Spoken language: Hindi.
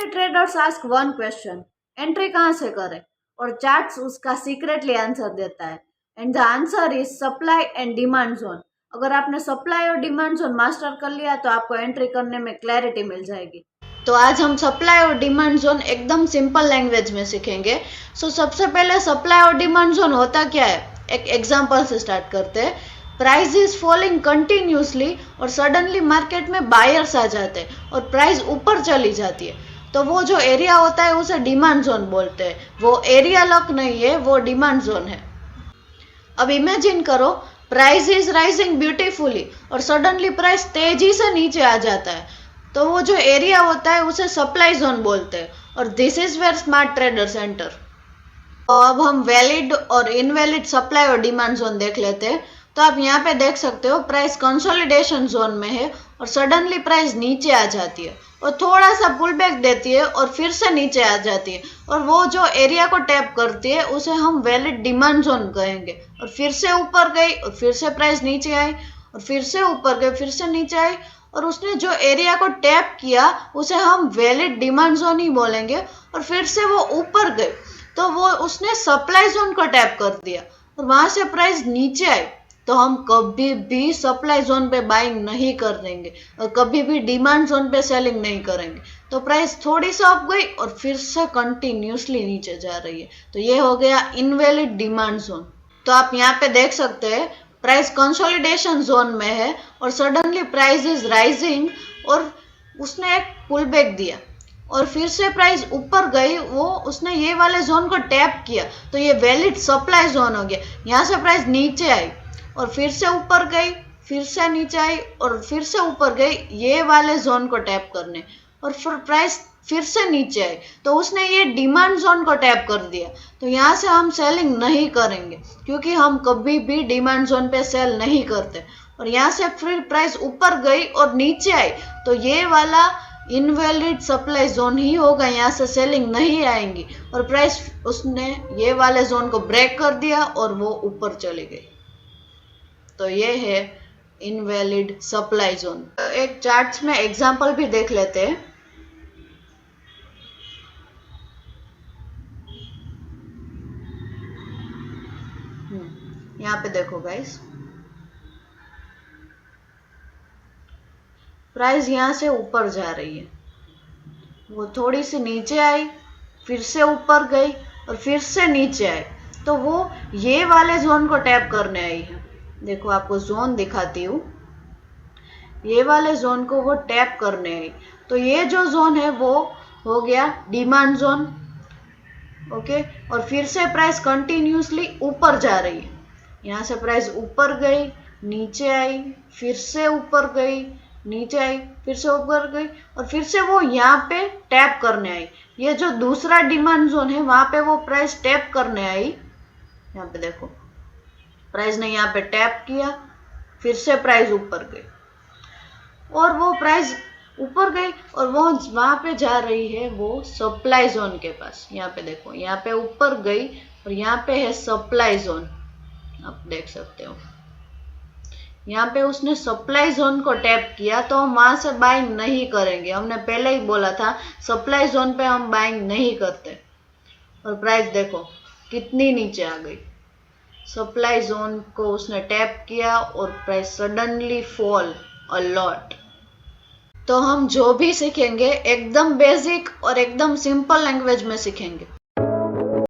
Many traders ask one question, entry कहाँ से करें, और चार्ट्स उसका सीक्रेटली आंसर देता है। And the answer is supply and demand zone. अगर आपने सप्लाई और डिमांड जोन मास्टर कर लिया तो आपको एंट्री करने में क्लैरिटी मिल जाएगी। तो आज हम सप्लाई और डिमांड जोन एकदम सिंपल लैंग्वेज में सीखेंगे। सबसे पहले सप्लाई और डिमांड जोन होता क्या है, एक एग्जांपल से स्टार्ट करते हैं। प्राइस इज फॉलिंग कंटिन्यूसली और सडनली मार्केट में बायर्स आ जाते हैं और प्राइस ऊपर चली जाती है, तो वो जो एरिया होता है उसे डिमांड जोन बोलते हैं। वो एरिया लॉक नहीं है, वो डिमांड जोन है। अब इमेजिन करो, प्राइस इज राइजिंग ब्यूटीफुली और सडनली प्राइस तेजी से नीचे आ जाता है, तो वो जो एरिया होता है उसे सप्लाई जोन बोलते हैं। और this is where smart traders enter. तो अब हम वैलिड और इनवैलिड सप्लाई और डिमांड जोन देख लेते हैं। तो आप यहाँ पे देख सकते हो, प्राइस कंसोलिडेशन जोन में है और सडनली प्राइस नीचे आ जाती है और थोड़ा सा पुल बैक देती है और फिर से नीचे आ जाती है, और वो जो एरिया को टैप करती है उसे हम वैलिड डिमांड जोन कहेंगे। और फिर से ऊपर गई और फिर से प्राइस नीचे आई और फिर से ऊपर गई, फिर से नीचे आई, और उसने जो एरिया को टैप किया उसे हम वैलिड डिमांड जोन ही बोलेंगे। और फिर से वो ऊपर गई तो वो उसने सप्लाई जोन को टैप कर दिया और वहां से प्राइस नीचे आई, तो हम कभी भी सप्लाई जोन पे बाइंग नहीं कर देंगे और कभी भी डिमांड जोन पे सेलिंग नहीं करेंगे। तो प्राइस थोड़ी सा अप गई और फिर से कंटिन्यूसली नीचे जा रही है, तो ये हो गया इनवैलिड डिमांड जोन। तो आप यहाँ पे देख सकते हैं, प्राइस कंसोलिडेशन जोन में है और सडनली प्राइस इज राइजिंग और उसने एक पुल बैक दिया और फिर से प्राइस ऊपर गई, वो उसने ये वाले जोन को टैप किया, तो ये वैलिड सप्लाई जोन हो गया। यहाँ से प्राइस नीचे आई और फिर से ऊपर गई, फिर से नीचे आई और फिर से ऊपर गई, ये वाले जोन को टैप करने, और फिर प्राइस फिर से नीचे आई, तो उसने ये डिमांड जोन को टैप कर दिया। तो यहाँ से हम सेलिंग नहीं करेंगे क्योंकि हम कभी भी डिमांड जोन पे सेल नहीं करते। और यहाँ से फिर प्राइस ऊपर गई और नीचे आई, तो ये वाला इनवैलिड सप्लाई जोन ही होगा, यहाँ से सेलिंग नहीं आएंगी और प्राइस उसने ये वाले जोन को ब्रेक कर दिया और वो ऊपर चली गई। तो ये है इनवैलिड सप्लाई जोन। एक चार्ट्स में एग्जांपल भी देख लेते हैं। यहाँ पे देखो गाइस, प्राइस यहाँ से ऊपर जा रही है, वो थोड़ी सी नीचे आई, फिर से ऊपर गई और फिर से नीचे आई, तो वो ये वाले जोन को टैप करने आई है। देखो आपको जोन दिखाती हूँ, ये वाले जोन को वो टैप करने आई, तो ये जो जोन है वो हो गया डिमांड जोन। ओके, और फिर से प्राइस कंटिन्यूसली ऊपर जा रही है, यहाँ से प्राइस ऊपर गई, नीचे आई, फिर से ऊपर गई, नीचे आई, फिर से ऊपर गई और फिर से वो यहाँ पे टैप करने आई। ये जो दूसरा डिमांड जोन है वहां पे वो प्राइस टैप करने आई। यहाँ पे देखो, प्राइस ने यहाँ पे टैप किया, फिर से प्राइस ऊपर गई और वो प्राइस ऊपर गई और वो वहां पे जा रही है वो सप्लाई जोन के पास। यहाँ पे देखो, यहाँ पे ऊपर गई और यहाँ पे है सप्लाई जोन, आप देख सकते हो। यहाँ पे उसने सप्लाई जोन को टैप किया, तो हम वहां से बाइंग नहीं करेंगे। हमने पहले ही बोला था सप्लाई जोन पे हम बाइंग नहीं करते। और प्राइस देखो कितनी नीचे आ गई, सप्लाई जोन को उसने टैप किया और price suddenly fall a lot. तो हम जो भी सीखेंगे एकदम बेसिक और एकदम सिंपल लैंग्वेज में सीखेंगे।